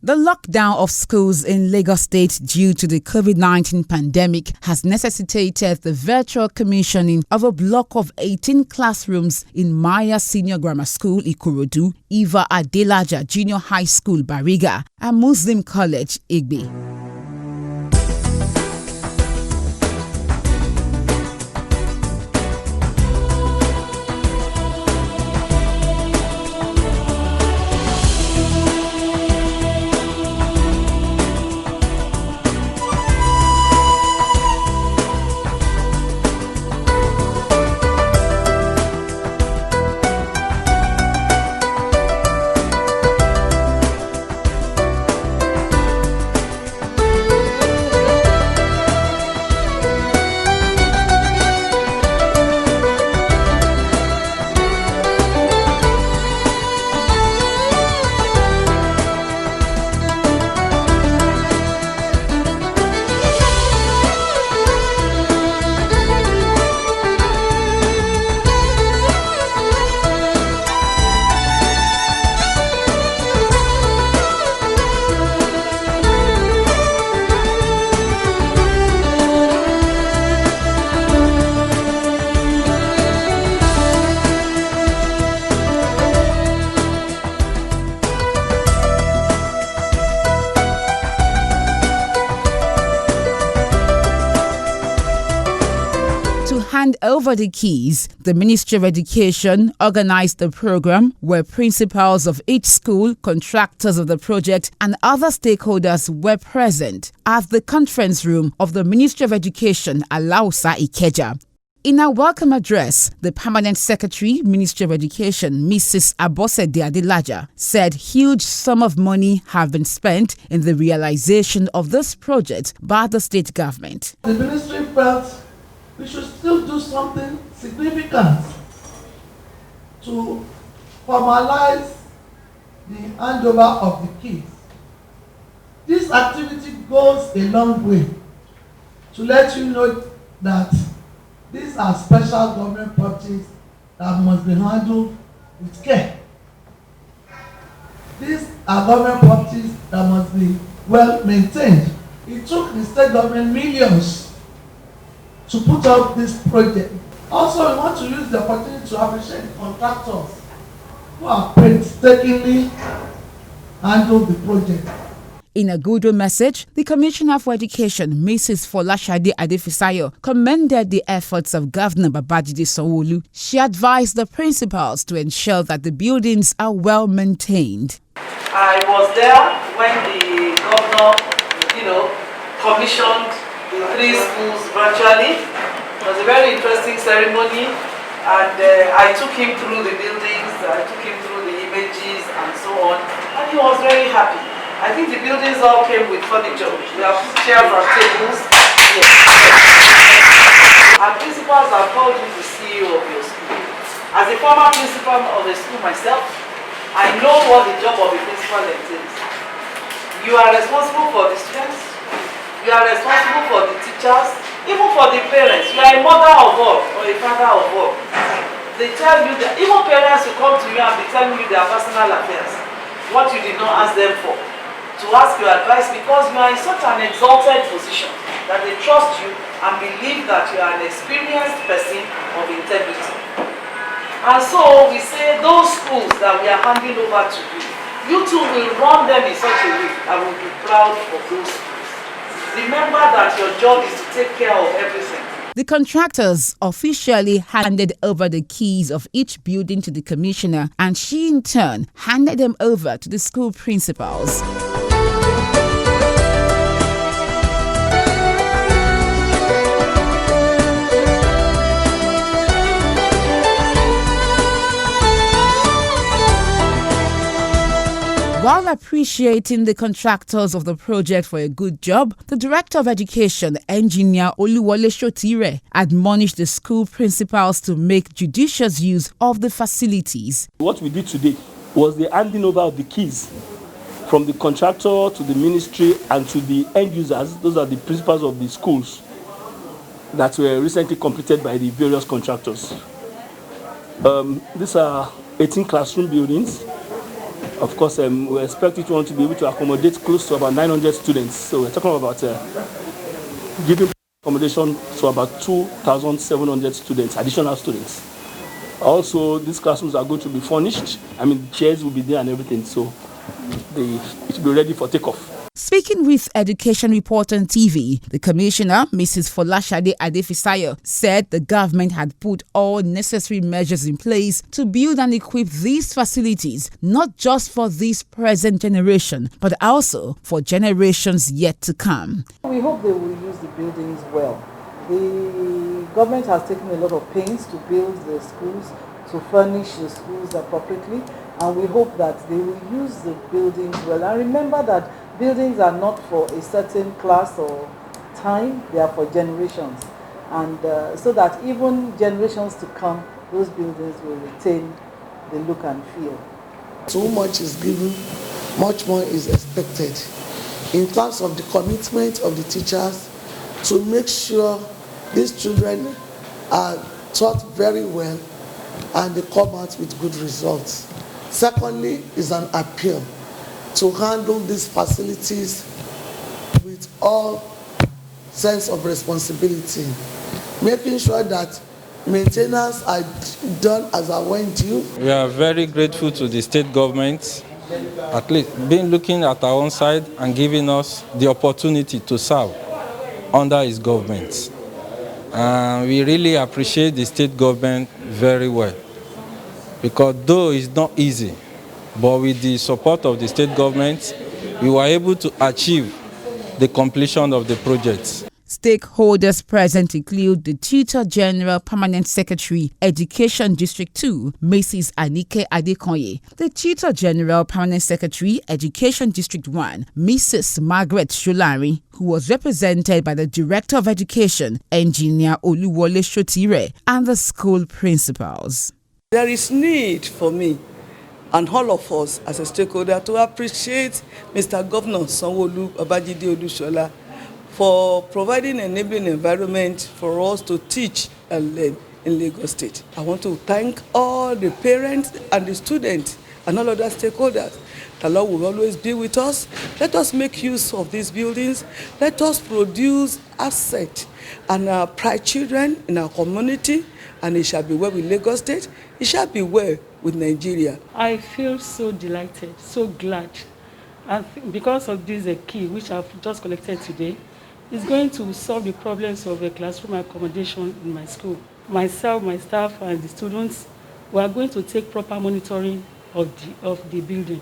The lockdown of schools in Lagos State due to the COVID-19 pandemic has necessitated the virtual commissioning of a block of 18 classrooms in Maya Senior Grammar School, Ikorodu, Eva Adelaja Junior High School, Bariga, and Muslim College, Igbe. To hand over the keys, the Ministry of Education organized the program where principals of each school, contractors of the project, and other stakeholders were present at the conference room of the Ministry of Education, Alausa Ikeja. In her welcome address, the Permanent Secretary, Ministry of Education, Mrs. Abosede Adelaja, said huge sum of money have been spent in the realization of this project by the state government. The ministry felt we should still do something significant to formalize the handover of the keys. This activity goes a long way to let you know that these are special government properties that must be handled with care. These are government properties that must be well maintained. It took the state government millions to put up this project. Also, we want to use the opportunity to appreciate contractors who have painstakingly handled the project. In a goodwill message, the Commissioner for Education, Mrs. Folashade Adefisayo, commended the efforts of Governor Babajide Sanwo-Olu. She advised the principals to ensure that the buildings are well maintained. I was there when the governor, commissioned the 3 schools virtually. It was a very interesting ceremony, and I took him through the buildings, I took him through the images and so on, and he was very happy. I think the buildings all came with furniture. We have chairs and tables. Yes. And principals have called you the CEO of your school. As a former principal of a school myself, I know what the job of a principal entails. You are responsible for the students, you are responsible for the teachers, even for the parents. You are a mother of all or a father of all. They tell you that even parents will come to you and be telling you their personal affairs, what you did not ask them for, to ask your advice, because you are in such an exalted position that they trust you and believe that you are an experienced person of integrity. And so we say those schools that we are handing over to you, you too will run them in such a way that will be proud of those schools. Remember that your job is to take care of everything. The contractors officially handed over the keys of each building to the commissioner, and she in turn handed them over to the school principals. While appreciating the contractors of the project for a good job, the Director of Education, Engineer Oluwole Shotire, admonished the school principals to make judicious use of the facilities. What we did today was the handing over of the keys from the contractor to the ministry and to the end users. Those are the principals of the schools that were recently completed by the various contractors. These are 18 classroom buildings. Of course, we expect each one to be able to accommodate close to about 900 students. So we're talking about giving accommodation to about 2,700 students, additional students. Also, these classrooms are going to be furnished. I mean, chairs will be there and everything, so it will be ready for takeoff. Speaking with Education Report on TV, the Commissioner, Mrs. Folashade Adefisayo, said the government had put all necessary measures in place to build and equip these facilities, not just for this present generation, but also for generations yet to come. We hope they will use the buildings well. The government has taken a lot of pains to build the schools, to furnish the schools appropriately, and we hope that they will use the buildings well. And remember that buildings are not for a certain class or time, they are for generations. And so that even generations to come, those buildings will retain the look and feel. Too much is given, much more is expected. In terms of the commitment of the teachers to make sure these children are taught very well and they come out with good results. Secondly is an appeal to handle these facilities with all sense of responsibility, making sure that maintenance are done as I went due. We are very grateful to the state government, at least being looking at our own side and giving us the opportunity to serve under his government. And we really appreciate the state government very well, because though it's not easy, but with the support of the state government, we were able to achieve the completion of the projects. Stakeholders present include the Tutor General Permanent Secretary, Education District 2, Mrs. Anike Adekonye, the Tutor General Permanent Secretary, Education District 1, Mrs. Margaret Shulari, who was represented by the Director of Education, Engineer Oluwole Shotire, and the school principals. There is need for me and all of us as a stakeholder to appreciate Mr. Governor Sanwo-Olu Babajide Olushola for providing an enabling environment for us to teach and learn in Lagos State. I want to thank all the parents and the students and all other stakeholders. The Lord will always be with us. Let us make use of these buildings. Let us produce assets and pride children in our community, and it shall be well with Lagos State. It shall be well with Nigeria. I feel so delighted, so glad. And because of this key, which I've just collected today, is going to solve the problems of a classroom accommodation in my school. Myself, my staff, and the students, we are going to take proper monitoring of the building.